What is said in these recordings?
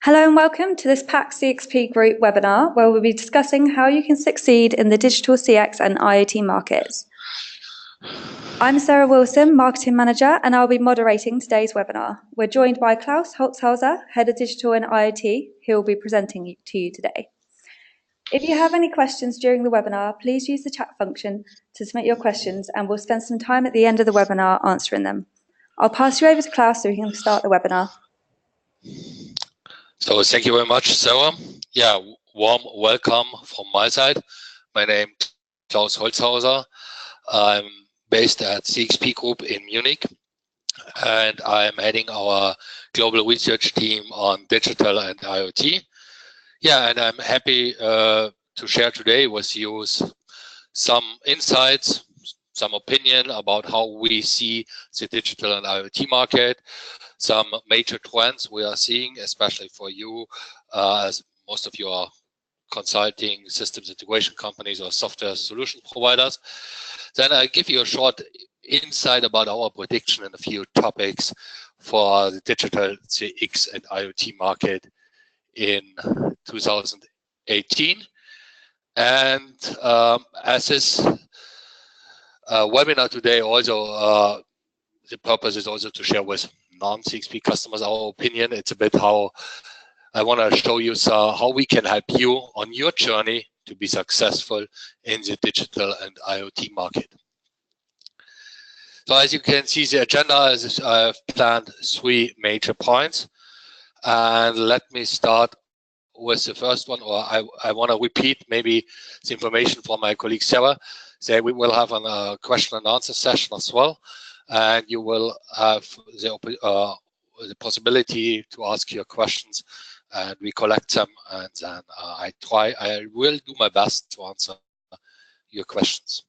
Hello and welcome to this PAC CXP Group webinar, where we'll be discussing how you can succeed in the digital CX and IoT markets. I'm Sarah Wilson, Marketing Manager, and I'll be moderating today's webinar. We're joined by Klaus Holzhauser, Head of Digital and IoT, who will be presenting to you today. If you have any questions during the webinar, please use the chat function to submit your questions, and we'll spend some time at the end of the webinar answering them. I'll pass you over to Klaus so he can start the webinar. So thank you very much, Sarah. Yeah, warm welcome from my side. My name is Klaus Holzhauser. I'm based at CXP Group in Munich, and I'm heading our global research team on digital and IoT. Yeah, and I'm happy to share today with you some insights, some opinion about how we see the digital and IoT market, some major trends we are seeing, especially for you, as most of you are consulting systems integration companies or software solution providers. Then I'll give you a short insight about our prediction and a few topics for the digital CX and IoT market in 2018. And as this webinar today also, the purpose is also to share with non-CXP customers our opinion. It's a bit how I want to show you how we can help you on your journey to be successful in the digital and IoT market. So as you can see, the agenda is I've planned 3 major points. And let me start with the first one, or I want to repeat maybe the information from my colleague Sarah. So we will have a question and answer session as well. And you will have the possibility to ask your questions, and we collect them, and then I will do my best to answer your questions.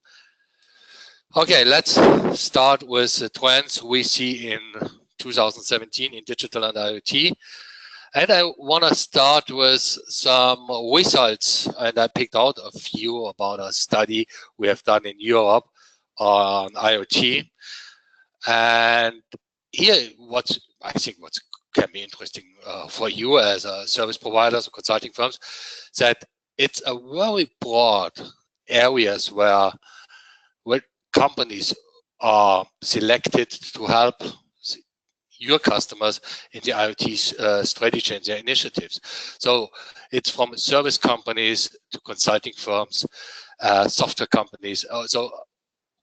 Okay, let's start with the trends we see in 2017 in digital and IoT. And I want to start with some results, and I picked out a few about a study we have done in Europe on IoT. And here, what can be interesting for you as a service providers or consulting firms, that it's a very broad areas where companies are selected to help your customers in the IoT strategy and their initiatives. So it's from service companies to consulting firms, software companies, so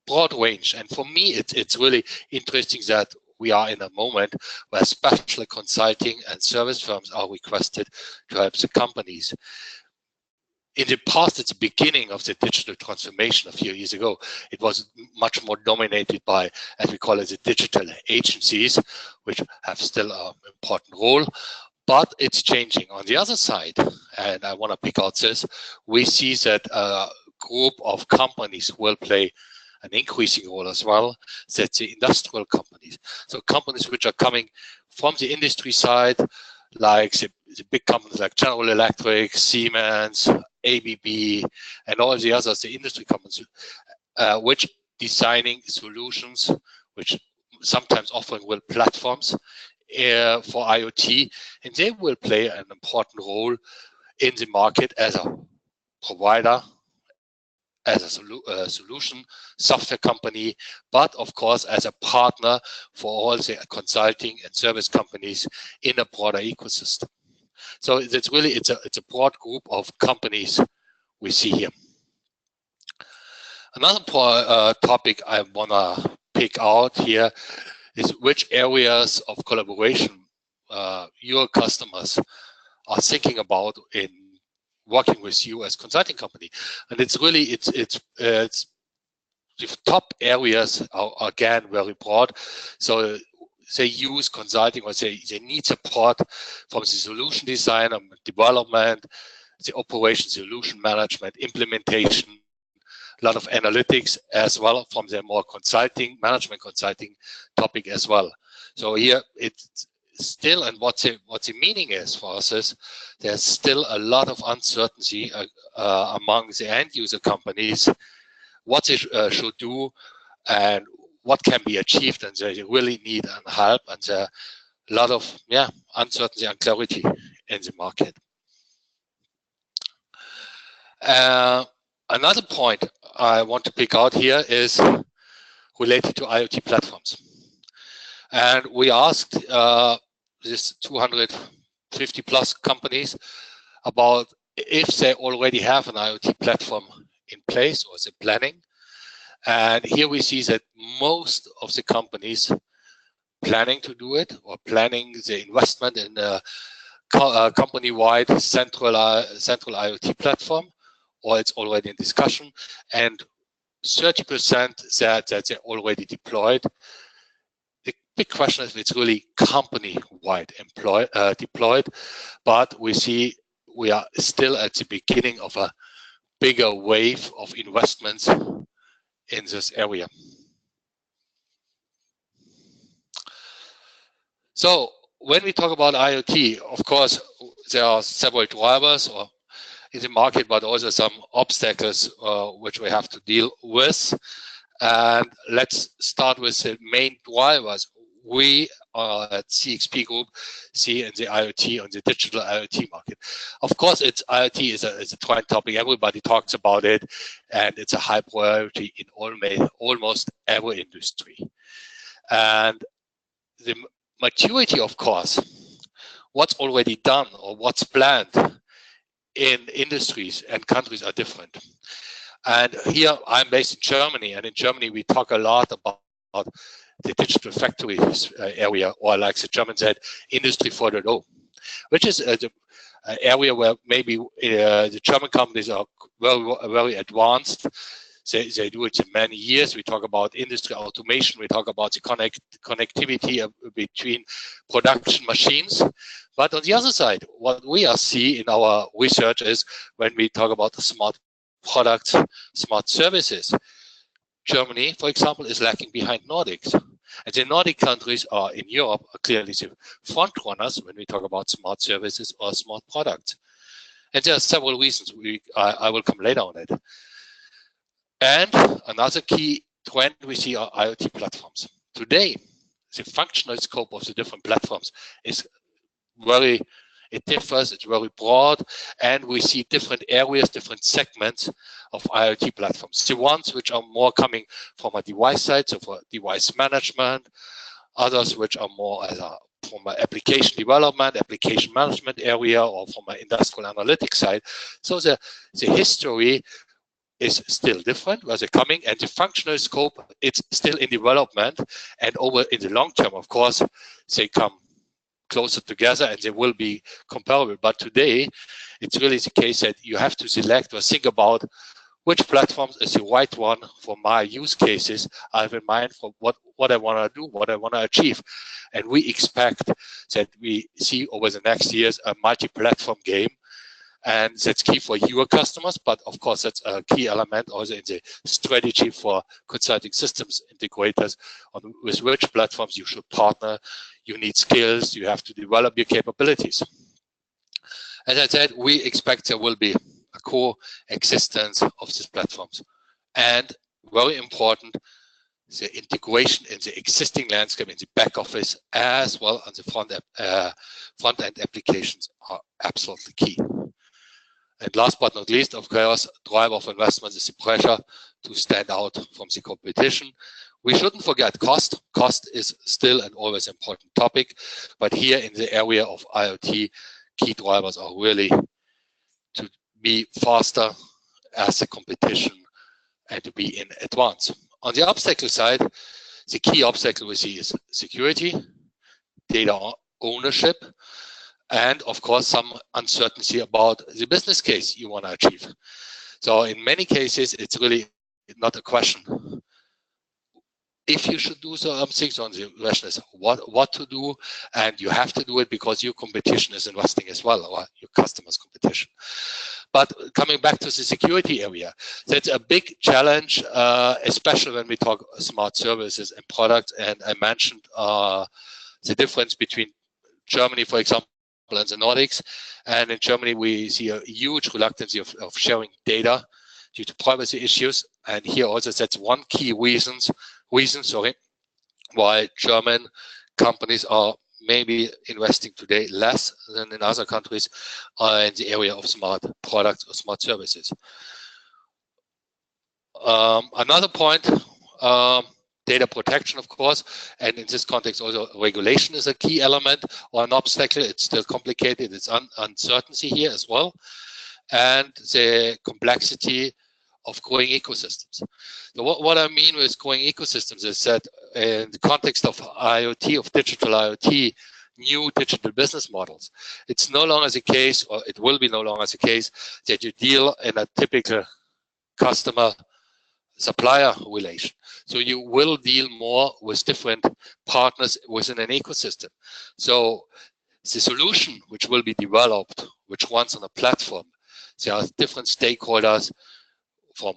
broad range. And for me, it's really interesting that we are in a moment where especially consulting and service firms are requested to help the companies. In the past, at the beginning of the digital transformation a few years ago, it was much more dominated by, as we call it, the digital agencies, which have still an important role, but it's changing. On the other side, and I want to pick out this, we see that a group of companies will play an increasing role as well, that's the industrial companies. So companies which are coming from the industry side, like the big companies like General Electric, Siemens, ABB, and all the others, the industry companies, which designing solutions, which sometimes offering real platforms for IoT, and they will play an important role in the market as a provider, as a solution software company, but of course as a partner for all the consulting and service companies in a broader ecosystem. So it's really it's a broad group of companies we see here. Another topic I want to pick out here is which areas of collaboration your customers are thinking about in working with you as consulting company. And it's really it's the top areas are again very broad. So they use consulting, or they need support from the solution design and development, the operation, solution management, implementation, a lot of analytics as well from the more consulting, management consulting topic as well. So here it's still, and what the meaning is for us is there's still a lot of uncertainty among the end user companies, what they should do and what can be achieved, and they really need help, and a lot of uncertainty and clarity in the market. Another point I want to pick out here is related to IoT platforms. And we asked this 250 plus companies about if they already have an IoT platform in place or is it planning. And here we see that most of the companies planning to do it or planning the investment in a company-wide central IoT platform, or it's already in discussion, and 30% said that they're already deployed. The big question is if it's really company-wide deployed, but we see we are still at the beginning of a bigger wave of investments in this area. So when we talk about IoT, of course, there are several drivers in the market, but also some obstacles which we have to deal with. And let's start with the main drivers. We are at CXP Group see in the IoT, on the digital IoT market. Of course, IoT is a trend topic. Everybody talks about it, and it's a high priority in almost every industry. And the maturity, of course, what's already done or what's planned in industries and countries are different. And here I'm based in Germany, and in Germany we talk a lot about the digital factories area, or like the German said, Industry 4.0, which is an area where maybe the German companies are very advanced. They do it in many years. We talk about industry automation. We talk about the connectivity between production machines. But on the other side, what we see in our research is when we talk about the smart products, smart services, Germany, for example, is lagging behind Nordics. And the Nordic countries are in Europe are clearly the front runners when we talk about smart services or smart products. And there are several reasons. I will come later on it. And another key trend we see are IoT platforms. Today, the functional scope of the different platforms is it differs, it's very broad, and we see different areas, different segments of IoT platforms. The ones which are more coming from a device side, so for device management, others which are more from an application development, application management area, or from an industrial analytics side. So the history is still different where they're coming, and the functional scope, it's still in development, and over in the long term, of course, they come closer together and they will be comparable. But today, it's really the case that you have to select or think about which platforms is the right one for my use cases I have in mind for what I want to do, what I want to achieve. And we expect that we see over the next years a multi-platform game. And that's key for your customers, but of course, that's a key element also in the strategy for consulting systems integrators on with which platforms you should partner. You need skills, you have to develop your capabilities. As I said, we expect there will be a coexistence of these platforms. And very important, the integration in the existing landscape, in the back office, as well as the front-end applications are absolutely key. And last but not least, of course, driver of investments is the pressure to stand out from the competition. We shouldn't forget cost. Cost is still an always important topic, but here in the area of IoT, key drivers are really to be faster as a competition and to be in advance. On the obstacle side, the key obstacle we see is security, data ownership, and of course, some uncertainty about the business case you want to achieve. So in many cases, it's really not a question if you should do something. So the question is what to do, and you have to do it because your competition is investing as well, or your customers' competition. But coming back to the security area, that's a big challenge, especially when we talk smart services and products. And I mentioned the difference between Germany, for example, and the Nordics. And in Germany, we see a huge reluctance of sharing data due to privacy issues. And here also that's one key reason why German companies are maybe investing today less than in other countries in the area of smart products or smart services. Another point, data protection, of course, and in this context also regulation is a key element or an obstacle. It's still complicated. It's uncertainty here as well, and the complexity of growing ecosystems. So what I mean with growing ecosystems is that in the context of IoT, of digital IoT, new digital business models, it's no longer the case, or it will be no longer the case, that you deal in a typical customer-supplier relation. So you will deal more with different partners within an ecosystem. So the solution which will be developed, which runs on a platform, there are different stakeholders from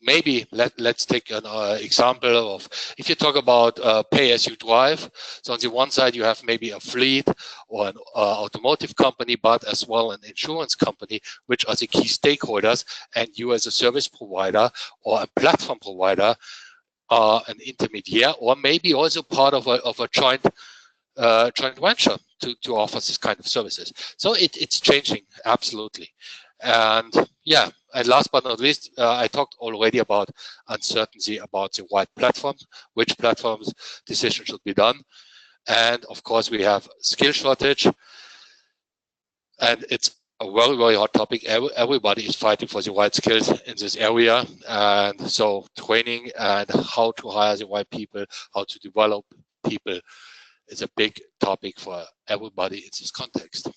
maybe, let's take an example of, if you talk about pay as you drive. So on the one side, you have maybe a fleet or an automotive company, but as well an insurance company, which are the key stakeholders. And you as a service provider or a platform provider are an intermediary, or maybe also part of a joint venture to offer this kind of services. So it's changing, absolutely. And yeah, and last but not least, I talked already about uncertainty about the right platform, which platforms decision should be done. And of course, we have skill shortage. And it's a very, very hot topic. Everybody is fighting for the right skills in this area. And so training and how to hire the right people, how to develop people is a big topic for everybody in this context.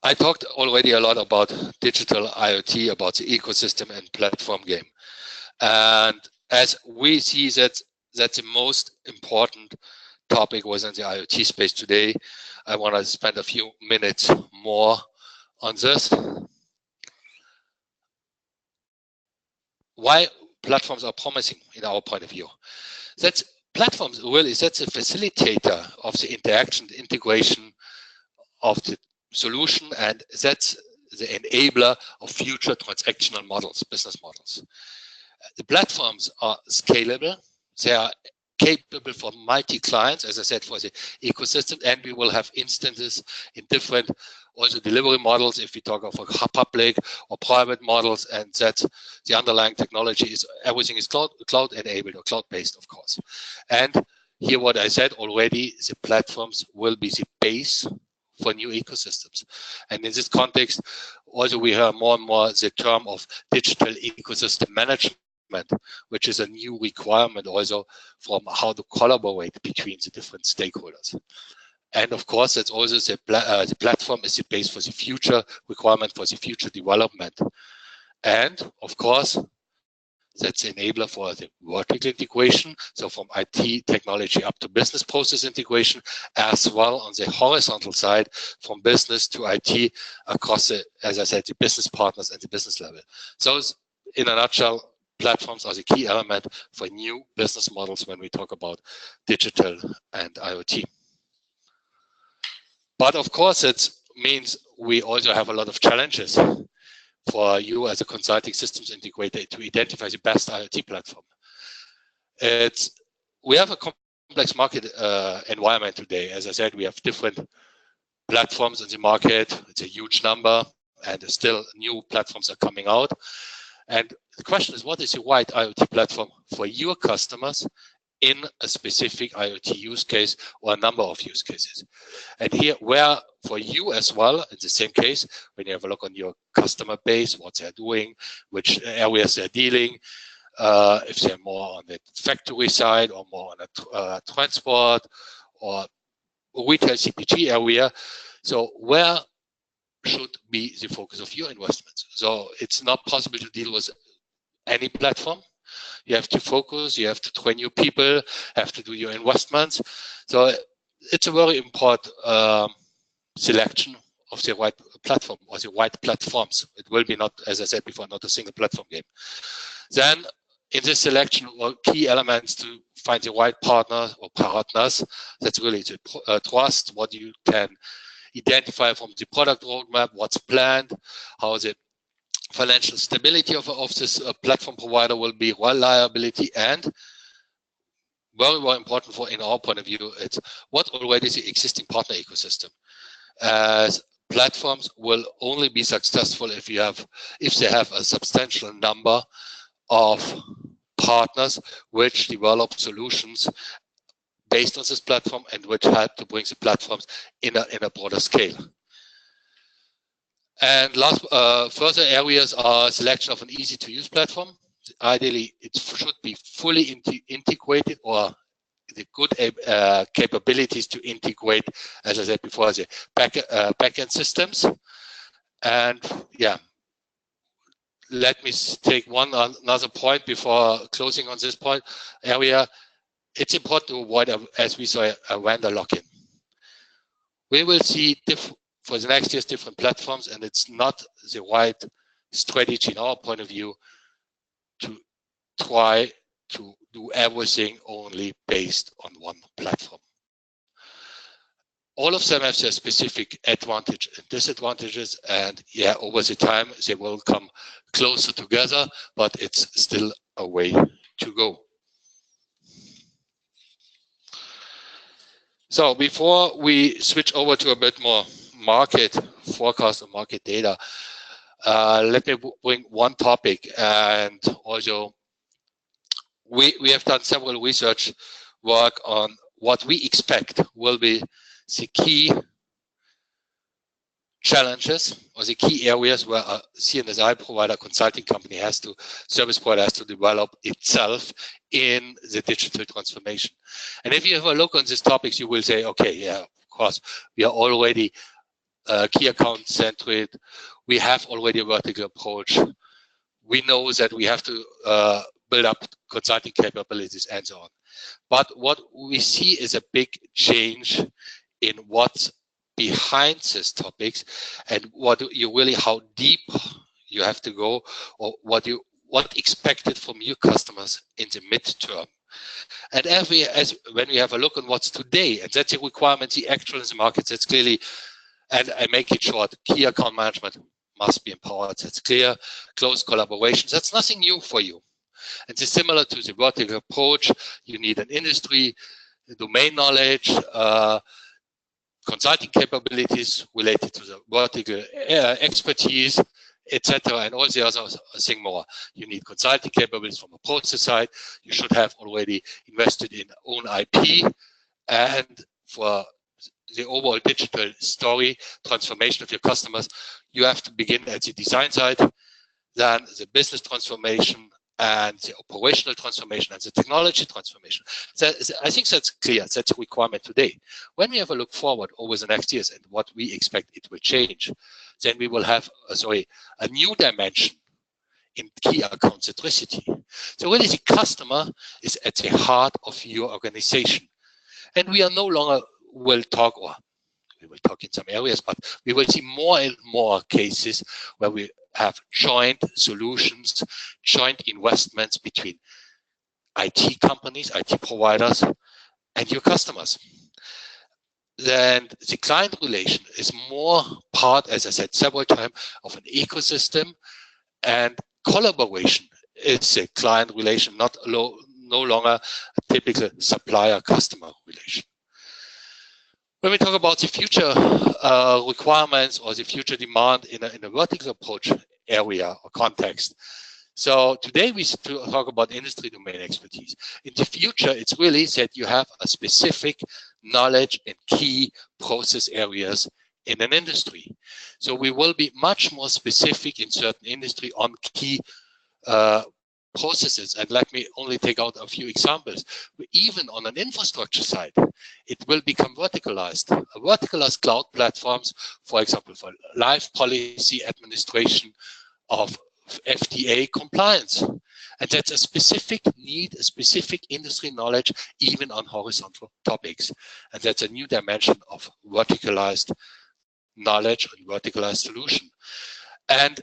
I talked already a lot about digital IoT, about the ecosystem and platform game. And as we see that's the most important topic within the IoT space today, I want to spend a few minutes more on this. Why platforms are promising in our point of view. That's platforms really, that's a facilitator of the interaction, the integration of the solution, and that's the enabler of future transactional models, business models. The platforms are scalable. They are capable for multi-clients, as I said, for the ecosystem, and we will have instances in different also delivery models if we talk of a public or private models, and that the underlying technology is everything is cloud enabled or cloud based, of course. And here what I said already, the platforms will be the base for new ecosystems. And in this context, also we hear more and more the term of digital ecosystem management, which is a new requirement also from how to collaborate between the different stakeholders. And of course, that's also the platform is the base for the future requirement for the future development. And of course, that's the enabler for the vertical integration. So from IT technology up to business process integration, as well on the horizontal side, from business to IT across the, as I said, the business partners and the business level. So in a nutshell, platforms are the key element for new business models when we talk about digital and IoT. But of course, it means we also have a lot of challenges for you as a consulting systems integrator to identify the best IoT platform. We have a complex market environment today. As I said, we have different platforms in the market. It's a huge number, and still new platforms are coming out. And the question is, what is the right IoT platform for your customers in a specific IoT use case or a number of use cases? And here, where for you as well, in the same case, when you have a look on your customer base, what they're doing, which areas they're dealing, if they're more on the factory side or more on a transport or retail CPG area. So where should be the focus of your investments? So it's not possible to deal with any platform. You have to focus, you have to train your people, have to do your investments. So it's a very important selection of the right platform or the right platforms. It will be not, as I said before, not a single platform game. Then in this selection, key elements to find the right partner or partners, that's really the trust, what you can identify from the product roadmap, what's planned, how the financial stability of this platform provider will be, reliability, and very, very important for, in our point of view, it's what already is the existing partner ecosystem. As platforms will only be successful if they have a substantial number of partners which develop solutions based on this platform and which help to bring the platforms in a broader scale. And last, further areas are selection of an easy-to-use platform. Ideally, it should be fully integrated, or the good capabilities to integrate, as I said before, the backend systems. And yeah, let me take another point before closing on this point area. It's important to avoid, as we saw, a vendor lock-in. We will see for the next year's different platforms, and it's not the right strategy in our point of view to try to do everything only based on one platform. All of them have their specific advantages and disadvantages, and yeah, over the time they will come closer together, but it's still a way to go. So before we switch over to a bit more market forecast and market data, let me bring one topic. And also we have done several research work on what we expect will be the key challenges or the key areas where a C&SI provider, consulting company service provider has to develop itself in the digital transformation. And if you have a look on these topics, you will say, okay, yeah, of course, we are already key account centered. We have already a vertical approach. We know that we have to build up consulting capabilities and so on. But what we see is a big change in what's behind these topics, and how deep you have to go, or what expected from your customers in the midterm. And when we have a look on what's today, and that's a requirement, the actual in the markets, that's clearly, and I make it short, key account management must be empowered. That's clear. Close collaborations. That's nothing new for you. And it's similar to the vertical approach. You need an industry, domain knowledge, consulting capabilities related to the vertical expertise, etc., and all the other thing more. You need consulting capabilities from a process side. You should have already invested in own IP, and for the overall digital story transformation of your customers, you have to begin at the design side, then the business transformation, and the operational transformation, and the technology transformation. So I think that's clear. That's a requirement today. When we have a look forward over the next years and what we expect it will change, then we will have a new dimension in key account centricity. So really the customer is at the heart of your organization. And we are no longer will talk in some areas, but we will see more and more cases where we have joint solutions, joint investments between IT companies, IT providers, and your customers. Then the client relation is more part, as I said several times, of an ecosystem, and collaboration is a client relation, no longer a typical supplier-customer relation. When we talk about the future requirements or the future demand in a vertical approach area or context, so today we talk about industry domain expertise. In the future, it's really that you have a specific knowledge in key process areas in an industry. So we will be much more specific in certain industry on key processes. And let me only take out a few examples. Even on an infrastructure side, it will become verticalized. Verticalized cloud platforms, for example, for live policy administration of FDA compliance. And that's a specific need, a specific industry knowledge, even on horizontal topics. And that's a new dimension of verticalized knowledge and verticalized solution. And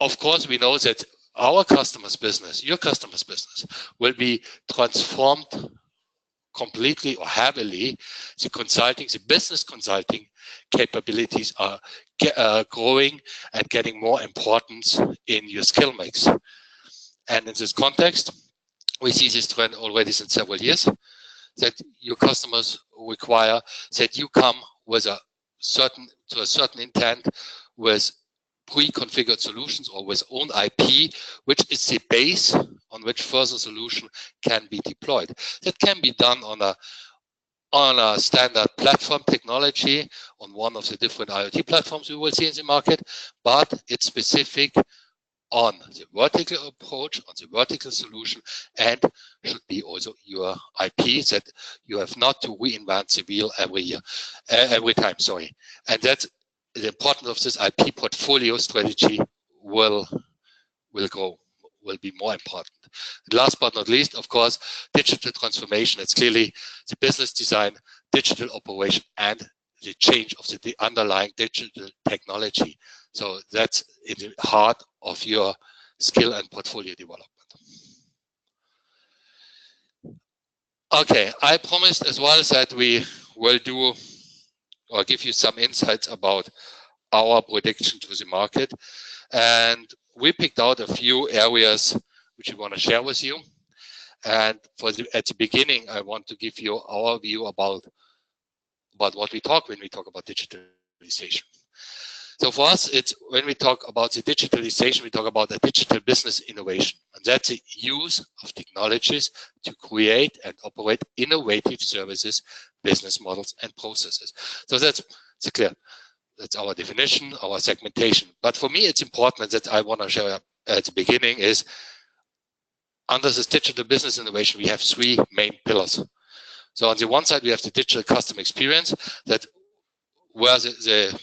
of course, we know that our customers' business, your customers' business, will be transformed completely or heavily. The business consulting capabilities are growing and getting more importance in your skill mix. And in this context, we see this trend already since several years, that your customers require that you come with a certain intent with pre-configured solutions or with own IP, which is the base on which further solution can be deployed. That can be done on a standard platform technology on one of the different IoT platforms we will see in the market, but it's specific on the vertical approach, on the vertical solution, and should be also your IP that you have not to reinvent the wheel every time, sorry. And that's the importance of this IP portfolio strategy will grow, will be more important. Last but not least, of course, digital transformation. It's clearly the business design, digital operation, and the change of the underlying digital technology. So that's in the heart of your skill and portfolio development. Okay, I promised as well that we will do or give you some insights about our prediction to the market. And we picked out a few areas which we want to share with you. And at the beginning, I want to give you our view about what we talk when we talk about digitalization. So for us, it's when we talk about the digitalization, we talk about the digital business innovation. And that's the use of technologies to create and operate innovative services, business models, and processes. So that's clear. That's our definition, our segmentation. But for me, it's important that I want to share at the beginning is under this digital business innovation, we have three main pillars. So on the one side, we have the digital customer experience, that where the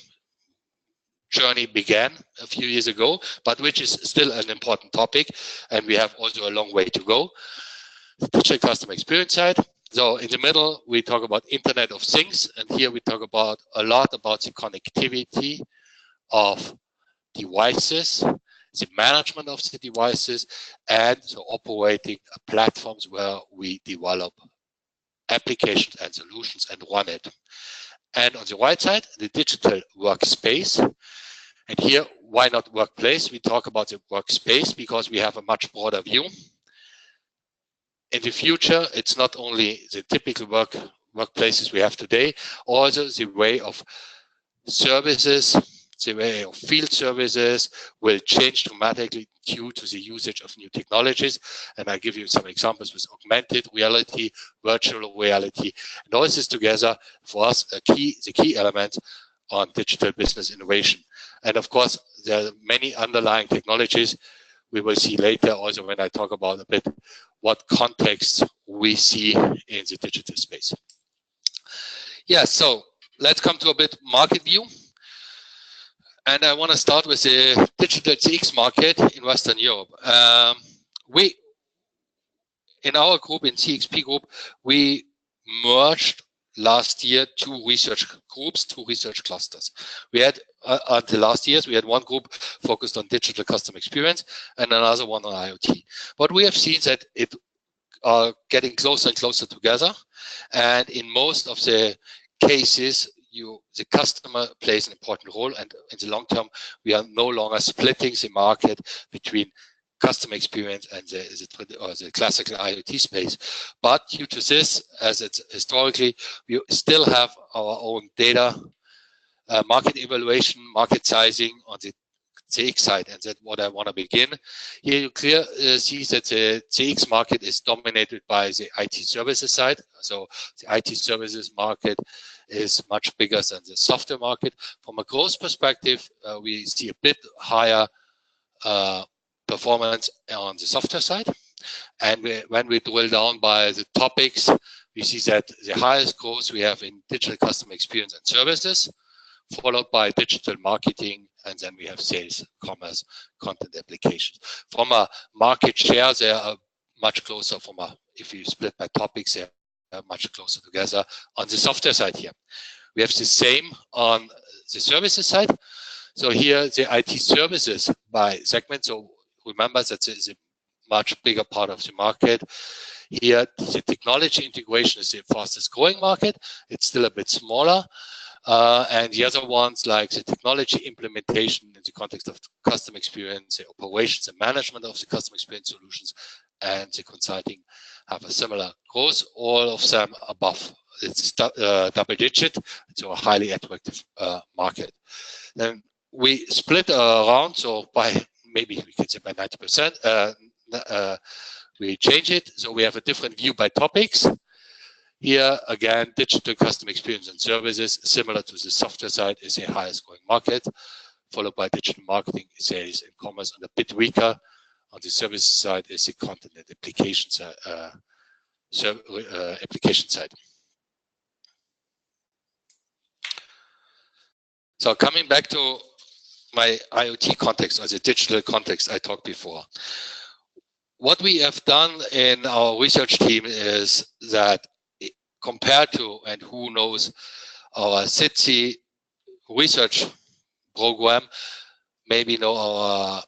journey began a few years ago, but which is still an important topic, and we have also a long way to go. The digital customer experience side. So in the middle, we talk about Internet of Things, and here we talk about a lot about the connectivity of devices, the management of the devices, and so operating platforms where we develop applications and solutions and run it. And on the right side, the digital workspace. And here, why not workplace? We talk about the workspace because we have a much broader view. In the future, it's not only the typical workplaces we have today, also the way of services, the way of field services will change dramatically due to the usage of new technologies. And I give you some examples with augmented reality, virtual reality, and all this together for us the key elements on digital business innovation. And of course, there are many underlying technologies we will see later also when I talk about a bit what context we see in the digital space. Yeah, so let's come to a bit market view. And I want to start with the digital CX market in Western Europe. We, in our group, in CXP Group, we merged last year two research groups, two research clusters. We had, until last year, we had one group focused on digital customer experience and another one on IoT. But we have seen that it are getting closer and closer together. And in most of the cases, the customer plays an important role, and in the long term, we are no longer splitting the market between customer experience and the classical IoT space. But due to this, as it's historically, we still have our own data, market evaluation, market sizing on the CX side, and that's what I want to begin. Here you clearly see that the CX market is dominated by the IT services side. So the IT services market is much bigger than the software market. From a growth perspective, we see a bit higher performance on the software side. And when we drill down by the topics, we see that the highest growth we have in digital customer experience and services, followed by digital marketing, and then we have sales, commerce, content applications. From a market share, they are much closer if you split by topics, they are much closer together on the software side here. We have the same on the services side. So here, the IT services by segment. So remember that is a much bigger part of the market. Here, the technology integration is the fastest growing market. It's still a bit smaller. And the other ones, like the technology implementation in the context of customer experience, the operations and management of the customer experience solutions, and the consulting have a similar growth, all of them above. It's double digit, so a highly attractive market. Then we split around, so by maybe we could say by 90%, we change it. So we have a different view by topics. Here again, digital customer experience and services, similar to the software side, is the highest growing market, followed by digital marketing, sales, and commerce, and a bit weaker on the services side is the content and applications application side. So coming back to my IoT context, or the digital context I talked before. What we have done in our research team is that compared to, and who knows, our C&SI research program, maybe know our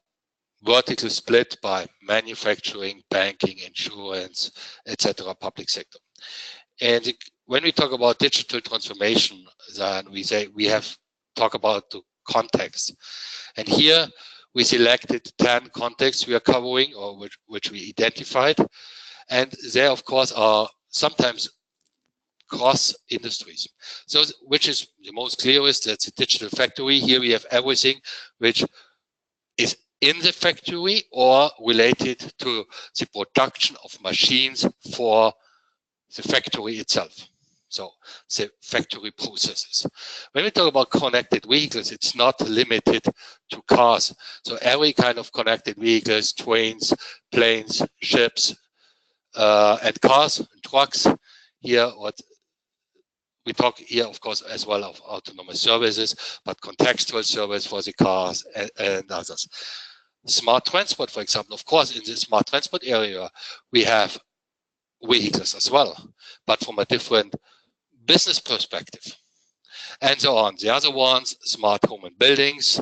vertical split by manufacturing, banking, insurance, etc., public sector. And when we talk about digital transformation, then we say we have talk about the context. And here we selected 10 contexts we are covering, or which we identified. And there, of course, are sometimes cross industries. So which is the most clearest, that's a digital factory. Here we have everything which is in the factory or related to the production of machines for the factory itself. So the factory processes. When we talk about connected vehicles, it's not limited to cars. So every kind of connected vehicles, trains, planes, ships, and cars, and trucks. Here, what we talk here, of course, as well of autonomous services, but contextual service for the cars and others. Smart transport, for example, of course, in the smart transport area, we have vehicles as well, but from a different business perspective, and so on. The other ones, smart home and buildings,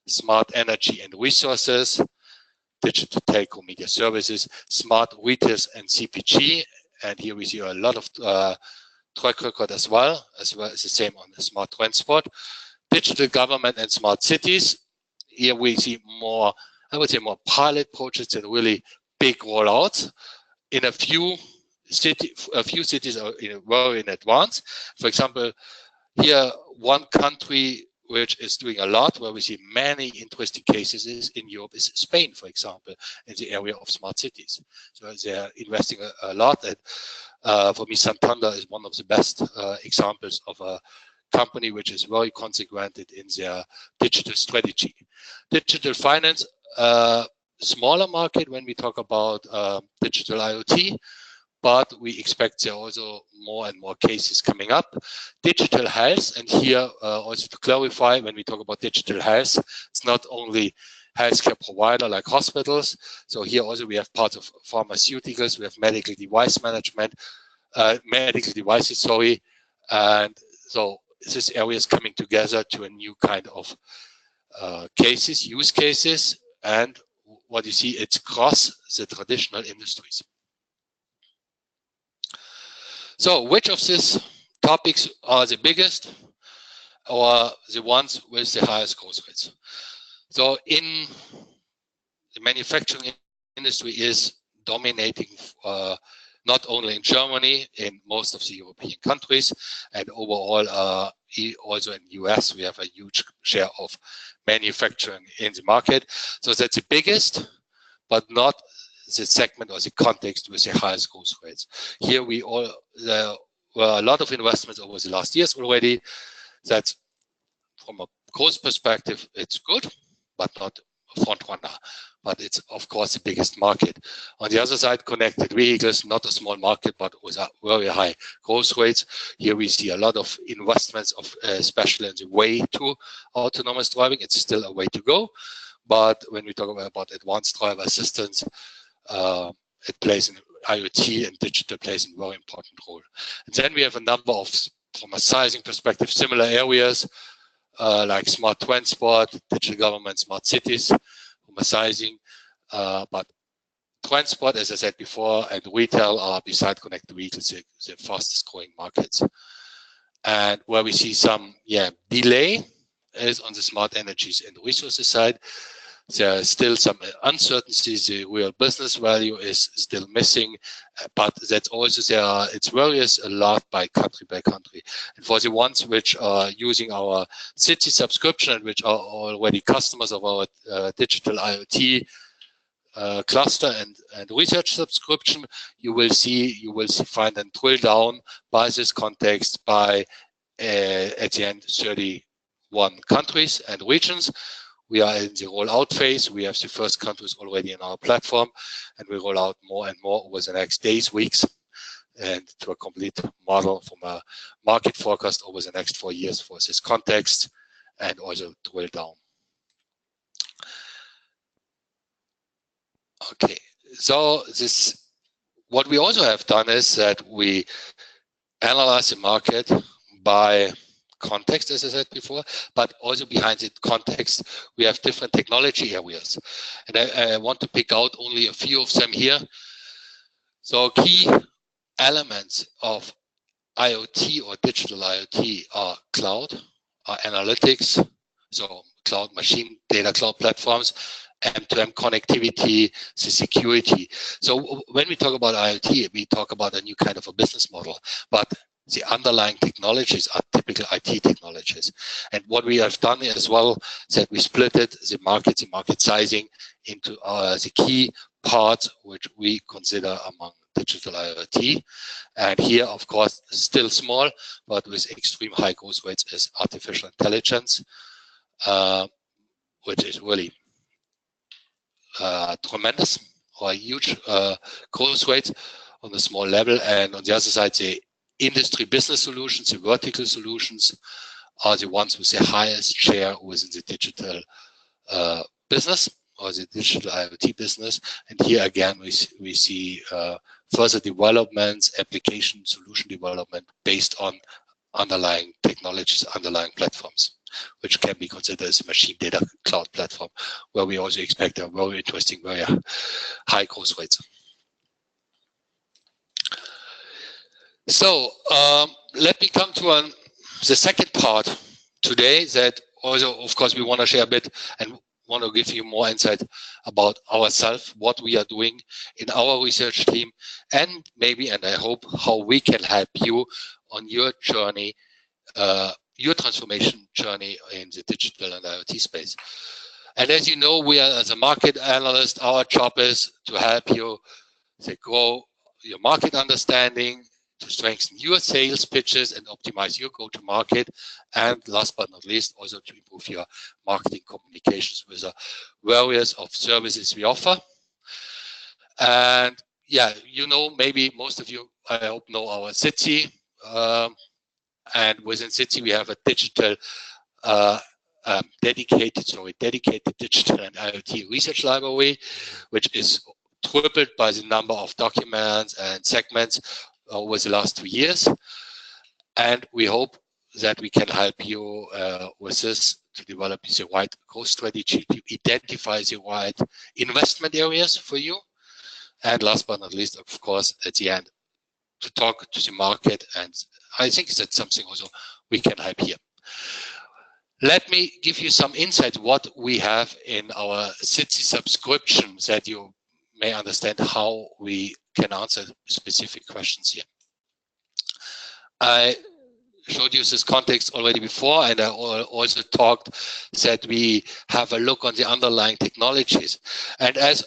smart energy and resources, digital telco media services, smart retail and CPG, and here we see a lot of track record as well as the same on the smart transport, digital government and smart cities. Here we see more, I would say, more pilot projects and really big rollouts in a few cities are very in advance. For example, here one country which is doing a lot, where we see many interesting cases is in Europe, is Spain, for example, in the area of smart cities. So they're investing a lot. And for me, Santander is one of the best examples of a company which is very consequented in their digital strategy. Digital finance, smaller market when we talk about digital IoT, but we expect there are also more and more cases coming up. Digital health, and here also to clarify, when we talk about digital health, it's not only healthcare provider like hospitals. So here also we have parts of pharmaceuticals, we have medical device management, medical devices, sorry. And so this area is coming together to a new kind of cases, use cases, and what you see, it's across the traditional industries. So which of these topics are the biggest or the ones with the highest growth rates? So in the manufacturing industry is dominating not only in Germany, in most of the European countries, and overall also in the US, we have a huge share of manufacturing in the market. So that's the biggest, but not the segment or the context with the highest growth rates. Here there were a lot of investments over the last years already. That from a growth perspective, it's good, but not a front runner. But it's of course the biggest market. On the other side, connected vehicles, not a small market, but with a very high growth rates. Here we see a lot of investments, especially in the way to autonomous driving. It's still a way to go. But when we talk about advanced driver assistance, it plays in IoT, and digital plays a very important role. And then we have a number of, from a sizing perspective, similar areas like smart transport, digital government, smart cities, from a sizing. But transport, as I said before, and retail are, beside connected vehicles, the fastest growing markets. And where we see some delay is on the smart energies and resources side. there are still some uncertainties. The real business value is still missing, but that's also there. It varies a lot by country. And for the ones which are using our city subscription and which are already customers of our digital IoT cluster and research subscription, you will find and drill down by this context by at the end 31 countries and regions. We are in the rollout phase. We have the first countries already in our platform, and we roll out more and more over the next days, weeks, and to a complete model from a market forecast over the next 4 years for this context, and also drill down. Okay, so what we also have done is that we analyze the market by context, as I said before, but also behind the context, we have different technology areas. And I want to pick out only a few of them here. So key elements of IoT or digital IoT are cloud, are analytics, so cloud machine data cloud platforms, M2M connectivity, the security. So when we talk about IoT, we talk about a new kind of a business model, but the underlying technologies are typical IT technologies. And what we have done as well is that we split the market sizing into the key parts which we consider among digital IoT. And here, of course, still small, but with extreme high growth rates is artificial intelligence, which is really tremendous, or huge growth rates on a small level. And on the other side, the industry business solutions, the vertical solutions, are the ones with the highest share within the digital business or the digital IoT business. And here again, we see further developments, application solution development based on underlying technologies, underlying platforms, which can be considered as a machine data cloud platform, where we also expect a very interesting, very high growth rates. So let me come to the second part today, that also, of course, we want to share a bit and want to give you more insight about ourselves, what we are doing in our research team, and maybe, and I hope, how we can help you on your journey, your transformation journey in the digital and IoT space. And as you know, we are, as a market analyst, our job is to help you grow your market understanding, to strengthen your sales pitches and optimize your go-to-market, and last but not least, also to improve your marketing communications with the various of services we offer. And yeah, you know, maybe most of you, I hope, know our CXP, and within CXP we have a digital dedicated digital and IoT research library, which is tripled by the number of documents and segments over the last 2 years. And we hope that we can help you with this to develop the right growth strategy, to identify the right investment areas for you. And last but not least, of course, at the end, to talk to the market. And I think that's something also we can help here. Let me give you some insight what we have in our CXP subscription, that you may understand how we can answer specific questions here. I showed you this context already before, and I also talked that we have a look on the underlying technologies. And as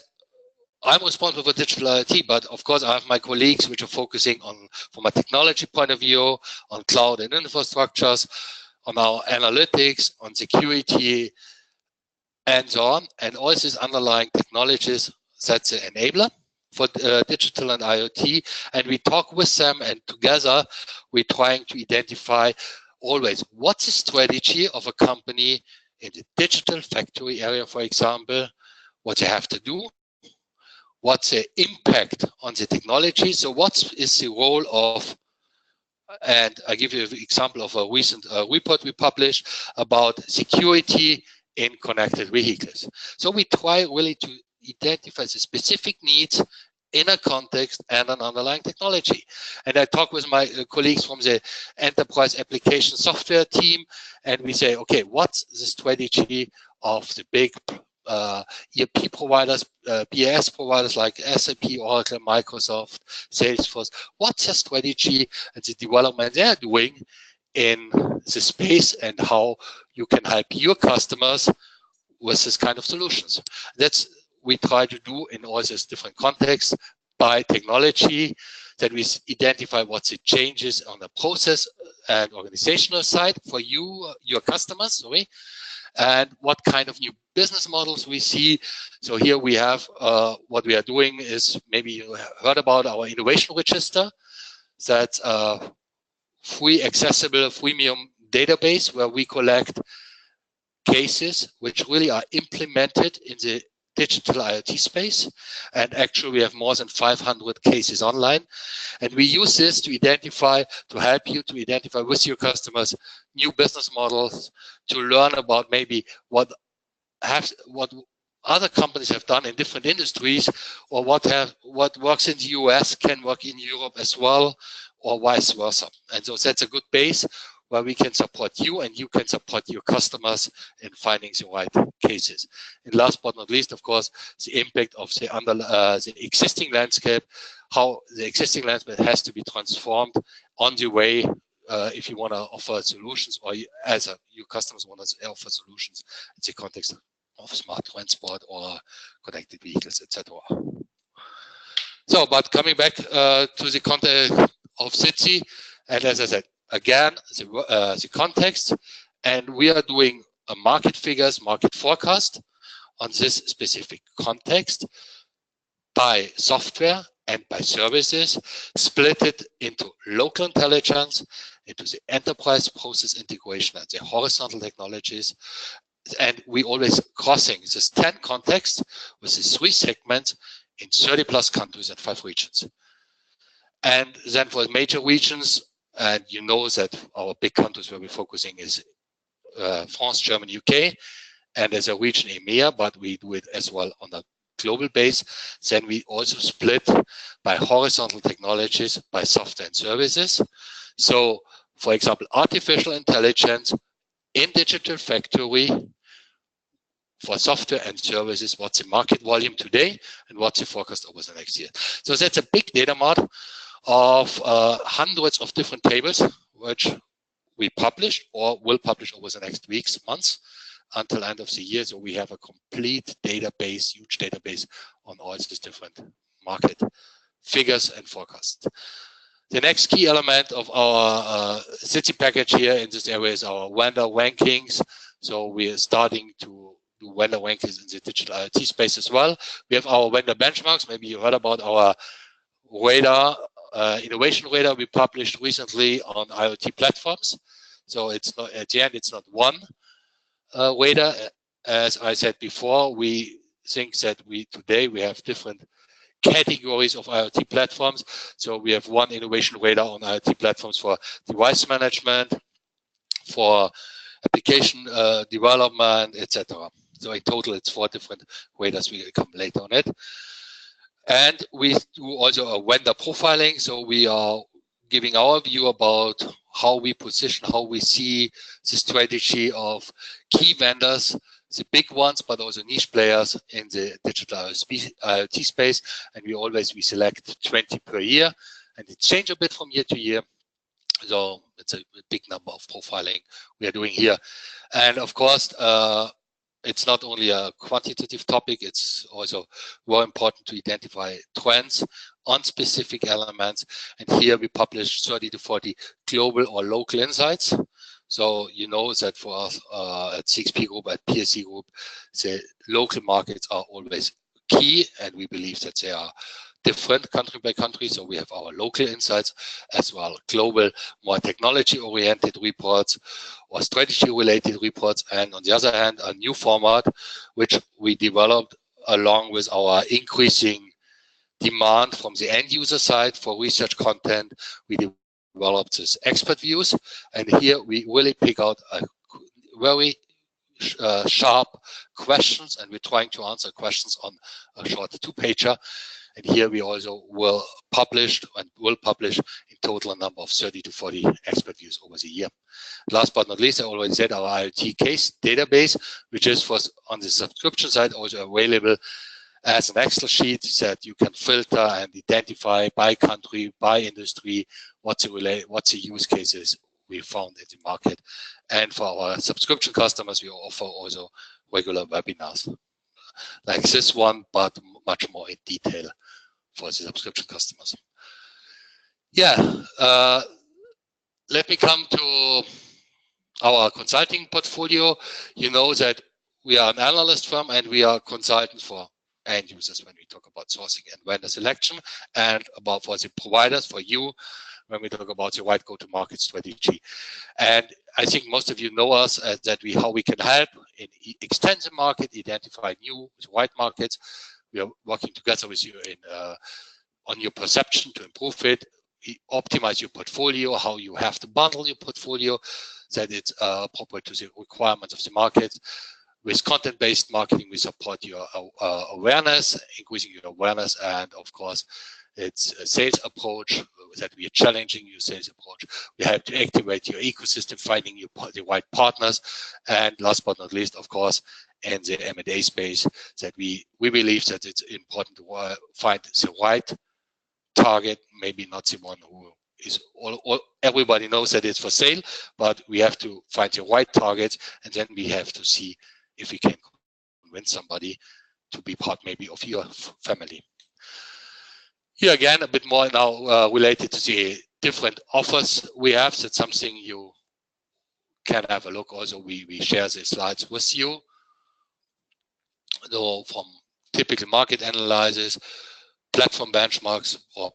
I'm responsible for digital IoT, but of course I have my colleagues which are focusing on, from a technology point of view, on cloud and infrastructures, on our analytics, on security, and so on. And all these underlying technologies, that's the enabler for digital and IoT. And we talk with them, and together we're trying to identify always what's the strategy of a company in the digital factory area, for example, what they have to do, what's the impact on the technology. So what is the role of, and I give you an example of a recent report we published about security in connected vehicles. So we try really to identify the specific needs in a context and an underlying technology. And I talk with my colleagues from the enterprise application software team, and we say, okay, what's the strategy of the big ERP providers, BAS providers like SAP, Oracle, Microsoft, Salesforce. What's their strategy and the development they're doing in the space, and how you can help your customers with this kind of solutions. That's we try to do in all these different contexts by technology, that we identify what's the changes on the process and organizational side for you, your customers, sorry, and what kind of new business models we see. So here we have what we are doing is, maybe you heard about our innovation register. That's a free accessible freemium database where we collect cases which really are implemented in the digital IoT space. And actually we have more than 500 cases online. And we use this to identify, to help you to identify with your customers new business models, to learn about maybe what other companies have done in different industries, or what works in the US can work in Europe as well, or vice versa. And so that's a good base where we can support you and you can support your customers in finding the right cases. And last but not least, of course, the impact of the existing landscape, how the existing landscape has to be transformed on the way if you want to offer solutions, or your customers want to offer solutions in the context of smart transport or connected vehicles, etc. So, but coming back to the context of CXP, and as I said, again, the context, and we are doing a market figures, market forecast on this specific context by software and by services, split it into local intelligence, into the enterprise process integration and the horizontal technologies. And we always crossing this 10 context with the 3 segments in 30 plus countries and 5 regions. And then for major regions, and you know that our big countries where we're focusing is France, Germany, UK, and as a region EMEA, but we do it as well on a global base. Then we also split by horizontal technologies, by software and services. So, for example, artificial intelligence in digital factory for software and services, what's the market volume today and what's the forecast over the next year. So that's a big data mart of hundreds of different tables, which we published or will publish over the next weeks, months, until end of the year. So we have a complete database, huge database on all these different market figures and forecasts. The next key element of our CXP package here in this area is our vendor rankings. So we are starting to do vendor rankings in the digital IoT space as well. We have our vendor benchmarks. Maybe you heard about our radar, innovation radar we published recently on IoT platforms. So it's not, at the end, it's not one radar. As I said before, we think that today we have different categories of IoT platforms. So we have one innovation radar on IoT platforms for device management, for application development, etc. So in total, it's 4 different radars. We will come later on it. And we do also a vendor profiling. So we are giving our view about how we position, how we see the strategy of key vendors, the big ones, but also niche players in the digital IoT space. And we select 20 per year, and it changes a bit from year to year. So it's a big number of profiling we are doing here. And of course, it's not only a quantitative topic, it's also more important to identify trends on specific elements. And here we publish 30 to 40 global or local insights. So you know that for us at CXP Group, at PSC Group, the local markets are always key, and we believe that they are different country by country. So we have our local insights as well, global, more technology-oriented reports or strategy-related reports. And on the other hand, a new format, which we developed along with our increasing demand from the end user side for research content. We developed this expert views. And here we really pick out a very sharp questions, and we're trying to answer questions on a short 2-pager. And here we also will publish in total a number of 30 to 40 expert views over the year. Last but not least, I already said our IoT case database, which is on the subscription side also available as an Excel sheet that you can filter and identify by country, by industry, what's the use cases we found in the market. And for our subscription customers, we offer also regular webinars like this one, but much more in detail for the subscription customers. Yeah, let me come to our consulting portfolio. You know that we are an analyst firm and we are consultants for end users when we talk about sourcing and vendor selection, and for the providers, for you, when we talk about the right go-to-market strategy. And I think most of you know us how we can help in extend the market, identify new white markets. We are working together with you on your perception to improve it, optimize your portfolio, how you have to bundle your portfolio, that it's appropriate to the requirements of the market. With content-based marketing, we support your awareness, increasing your awareness, and of course, it's a sales approach that we are challenging your sales approach. We have to activate your ecosystem, finding the right partners, and last but not least, of course, in the M&A space, that we believe that it's important to find the right target, maybe not the one who is everybody knows that it's for sale, but we have to find the right target, and then we have to see if we can convince somebody to be part maybe of your family. Here again, a bit more now related to the different offers we have. That's something you can have a look. Also, we share the slides with you. So from typical market analysis, platform benchmarks, or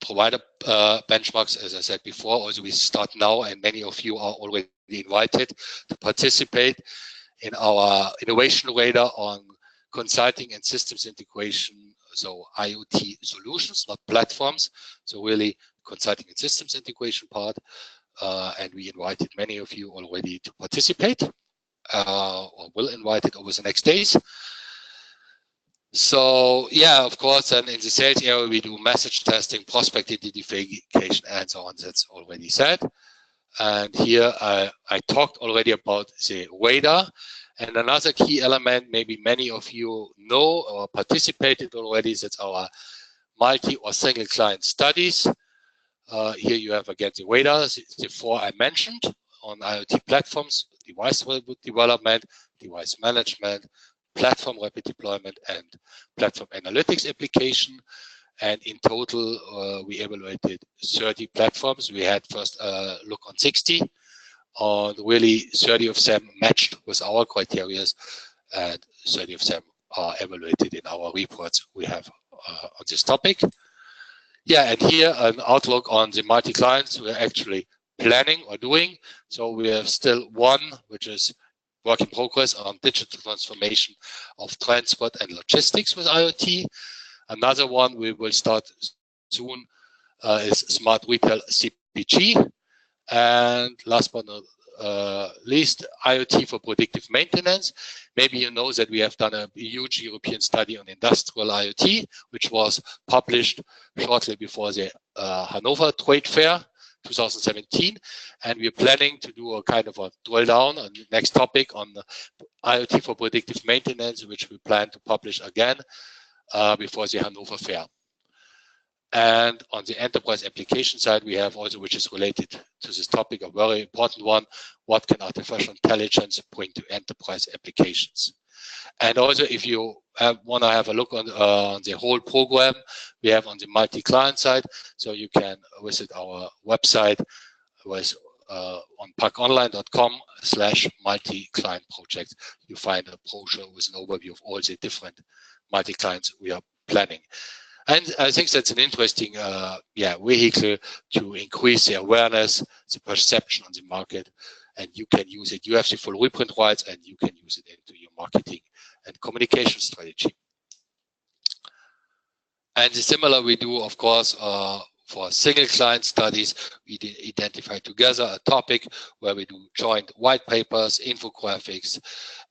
provider benchmarks, as I said before. Also, we start now, and many of you are already invited to participate in our innovation radar on consulting and systems integration. So IoT solutions, not platforms. So really consulting and systems integration part. And we invited many of you already to participate, or will invite it over the next days. So yeah, of course, and in the sales area, we do message testing, prospect identification, and so on. That's already said. And here I talked already about the radar. And another key element, maybe many of you know or participated already, that's our multi or single client studies. Here you have again the radar, the four I mentioned on IoT platforms: device development, device management, platform rapid deployment, and platform analytics application. And in total, we evaluated 30 platforms. We had first look on 60. Really 30 of them matched with our criteria, and 30 of them are evaluated in our reports we have on this topic. Yeah, and here an outlook on the multi-clients we're actually planning or doing. So we have still one, which is work in progress on digital transformation of transport and logistics with IoT. Another one we will start soon is smart retail CPG. And last but not least, IoT for predictive maintenance. Maybe you know that we have done a huge European study on industrial IoT, which was published shortly before the Hanover Trade Fair 2017. And we're planning to do a kind of a drill down on the next topic on the IoT for predictive maintenance, which we plan to publish again before the Hanover Fair. And on the enterprise application side, we have also, which is related to this topic, a very important one: what can artificial intelligence bring to enterprise applications? And also, if you want to have a look on the whole program we have on the multi-client side, so you can visit our website with on paconline.com/multi-client project. You find a brochure with an overview of all the different multi-clients we are planning. And I think that's an interesting vehicle to increase the awareness, the perception on the market, and you can use it. You have the full reprint rights, and you can use it into your marketing and communication strategy. And the similar we do, of course, for single client studies. We identify together a topic where we do joint white papers, infographics,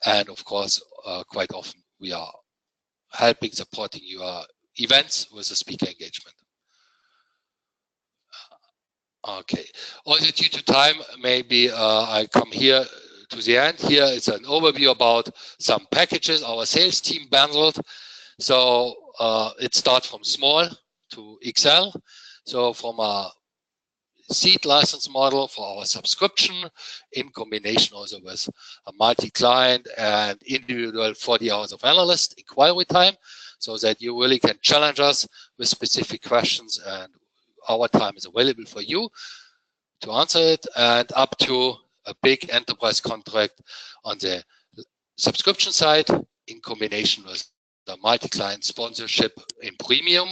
and of course, quite often we are helping, supporting your events with a speaker engagement. Okay, also due to time, maybe I come here to the end. Here is an overview about some packages our sales team bundled. So it starts from small to XL. So from a seat license model for our subscription in combination also with a multi-client and individual 40 hours of analyst inquiry time, so that you really can challenge us with specific questions and our time is available for you to answer it, and up to a big enterprise contract on the subscription side in combination with the multi-client sponsorship in premium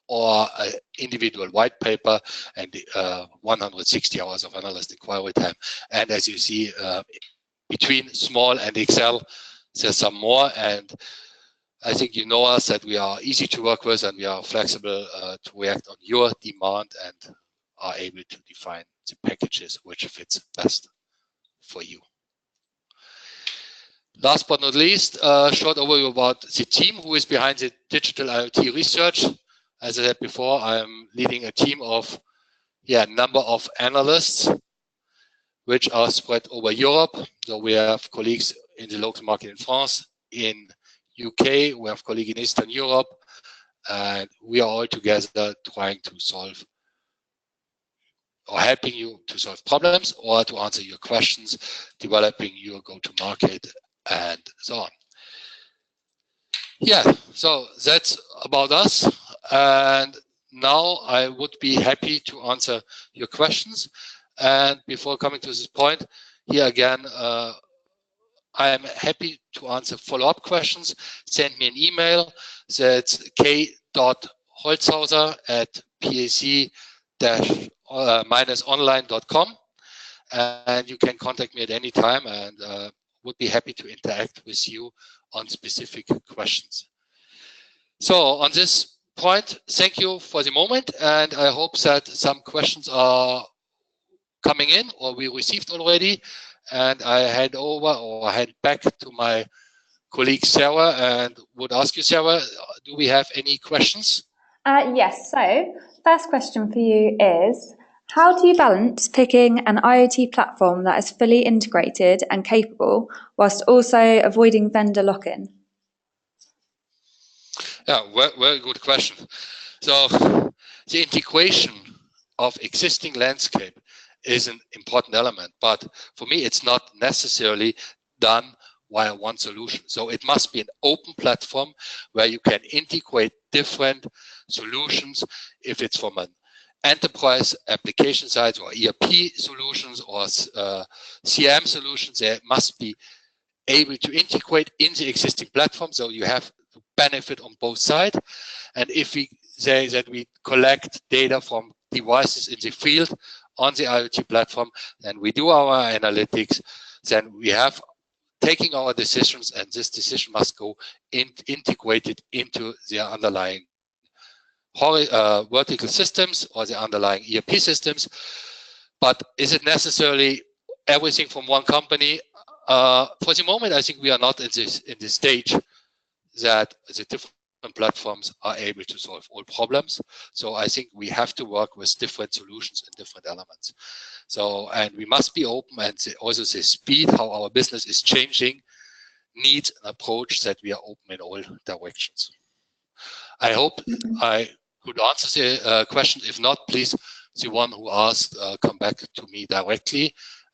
or an individual white paper and 160 hours of analyst inquiry time. And as you see, between small and XL, there's some more. And I think you know us, that we are easy to work with and we are flexible to react on your demand and are able to define the packages which fits best for you. Last but not least, a short overview about the team who is behind the digital IoT research. As I said before, I'm leading a team of number of analysts which are spread over Europe. So we have colleagues in the local market in France, in UK, we have colleagues in Eastern Europe, and we are all together trying to solve or helping you to solve problems or to answer your questions, developing your go-to-market, and so on. Yeah, so that's about us. And now I would be happy to answer your questions. And before coming to this point, here again, I am happy to answer follow-up questions. Send me an email. That's k.holzhauser@pac-online.com. And you can contact me at any time, and would be happy to interact with you on specific questions. So on this point, thank you for the moment, and I hope that some questions are coming in or we received already. And I hand over or hand back to my colleague Sarah and would ask you, Sarah, do we have any questions? Yes, so first question for you is, how do you balance picking an IoT platform that is fully integrated and capable whilst also avoiding vendor lock-in? Yeah, very good question. So the integration of existing landscape is an important element, but for me, it's not necessarily done via one solution. So it must be an open platform where you can integrate different solutions. If it's from an enterprise application side or ERP solutions or CRM solutions, they must be able to integrate in the existing platform. So you have to benefit on both sides. And if we say that we collect data from devices in the field on the IoT platform, then we do our analytics, then we have taking our decisions, and this decision must go integrated into the underlying vertical systems or the underlying ERP systems. But is it necessarily everything from one company? For the moment, I think we are not in this stage that the different platforms are able to solve all problems. So I think we have to work with different solutions and different elements. So, and we must be open, and also the speed, how our business is changing, needs an approach that we are open in all directions. I hope I could answer the question. If not, please, the one who asked, come back to me directly,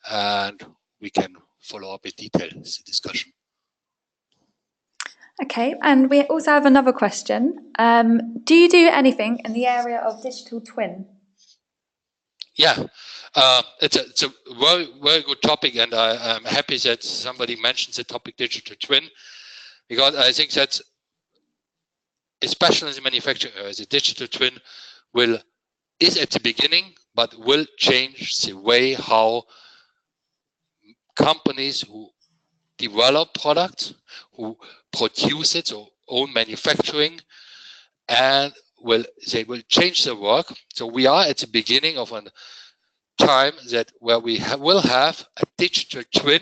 and we can follow up in detail the discussion. Okay, and we also have another question. Do you do anything in the area of digital twin? Yeah, it's a very, very good topic, and I'm happy that somebody mentions the topic digital twin, because I think that, especially in the manufacturing area, the digital twin is at the beginning, but will change the way how companies who develop products, who produce it, so own manufacturing, and they will change their work. So we are at the beginning of a time where we will have a digital twin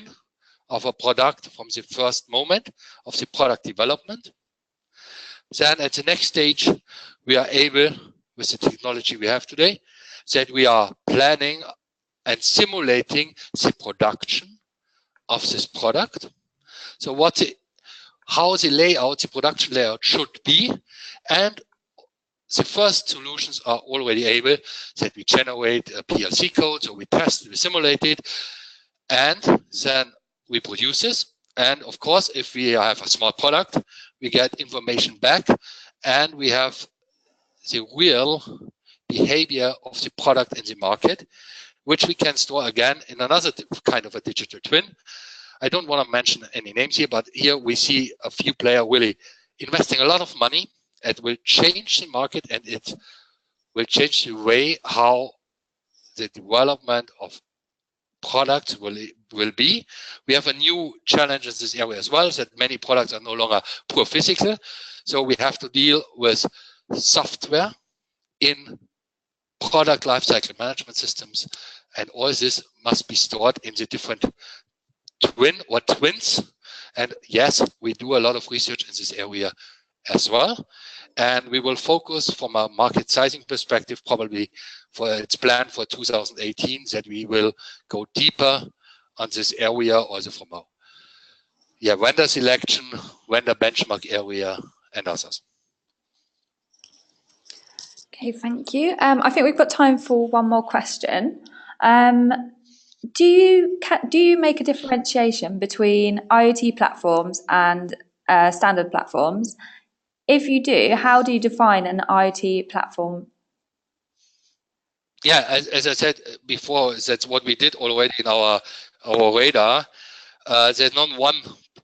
of a product from the first moment of the product development. Then at the next stage, we are able, with the technology we have today, that we are planning and simulating the production of this product. So how the layout, the production layout should be, and the first solutions are already able that we generate a PLC code, so we test, we simulate it, and then we produce this. And of course, if we have a small product, we get information back, and we have the real behavior of the product in the market, which we can store again in another kind of a digital twin. I don't want to mention any names here, but here we see a few players really investing a lot of money. It will change the market, and it will change the way how the development of products will be. We have a new challenge in this area as well, that many products are no longer pure physical. So we have to deal with software in product lifecycle management systems, and all this must be stored in the different twin or twins. And yes, we do a lot of research in this area as well. And we will focus from a market sizing perspective, probably for its plan for 2018, that we will go deeper on this area, also from a vendor selection, vendor benchmark area, and others. Okay, thank you. I think we've got time for one more question. Do you make a differentiation between IoT platforms and standard platforms? If you do, how do you define an IoT platform? Yeah, as I said before, that's what we did already in our radar. There's not one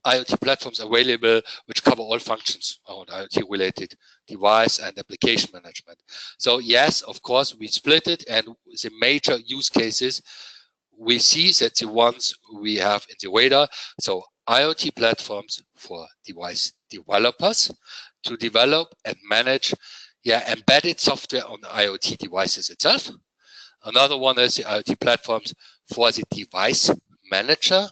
IoT platforms available which cover all functions around IoT-related device and application management. So yes, of course, we split it, and the major use cases we see that the ones we have in the radar. So IoT platforms for device developers to develop and manage embedded software on the IoT devices itself. Another one is the IoT platforms for the device manager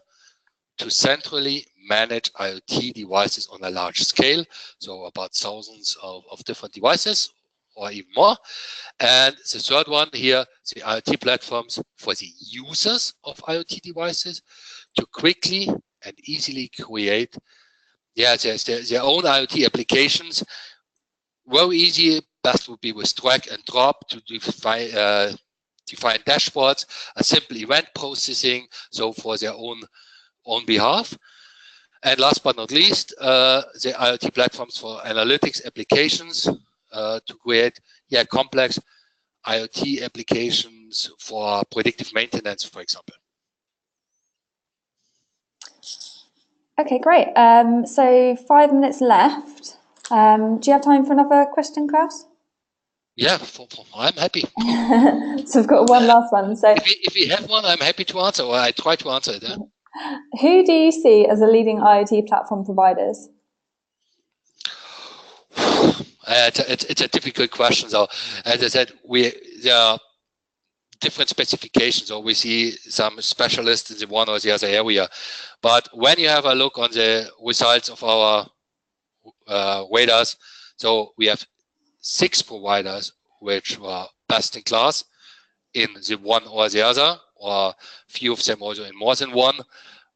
to centrally manage IoT devices on a large scale, so about thousands of different devices or even more. And the third one here, the IoT platforms for the users of IoT devices to quickly and easily create their own IoT applications. Very easy, best would be with drag and drop to define dashboards, a simple event processing, so for their own behalf. And last but not least, the IoT platforms for analytics applications to create complex IoT applications for predictive maintenance, for example. Okay, great. So 5 minutes left. Do you have time for another question, Klaus? Yeah, I'm happy. So we've got one last one. So if we have one, I'm happy to answer, or I try to answer it. Yeah? Who do you see as the leading IoT platform providers? It's a difficult question. So, as I said, there are different specifications, or we see some specialists in the one or the other area. But when you have a look on the results of our radars, so we have 6 providers which were best in class in the one or the other, or few of them also in more than one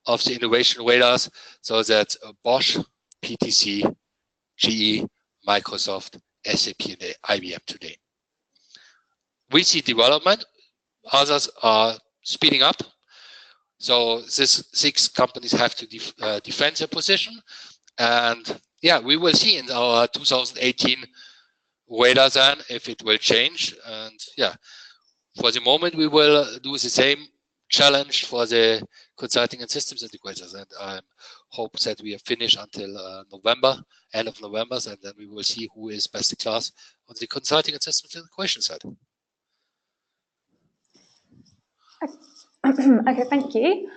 of the innovation radars. So that's Bosch, PTC, GE, Microsoft, SAP, and IBM today. We see development. Others are speeding up. So these 6 companies have to defend their position. And yeah, we will see in our 2018 radar then if it will change. And yeah, for the moment, we will do the same challenge for the consulting and systems integrators. And I hope that we are finished until November, end of November, and then we will see who is best in class on the consulting and systems integration side. Okay, thank you.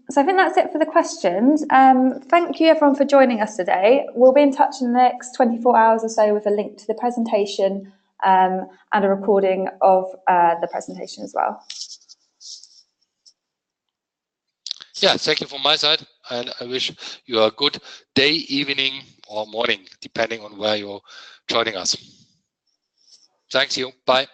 So I think that's it for the questions. Thank you everyone for joining us today. We'll be in touch in the next 24 hours or so with a link to the presentation and a recording of the presentation as well. Yeah, thank you from my side, and I wish you a good day, evening, or morning, depending on where you're joining us. Thanks you. Bye.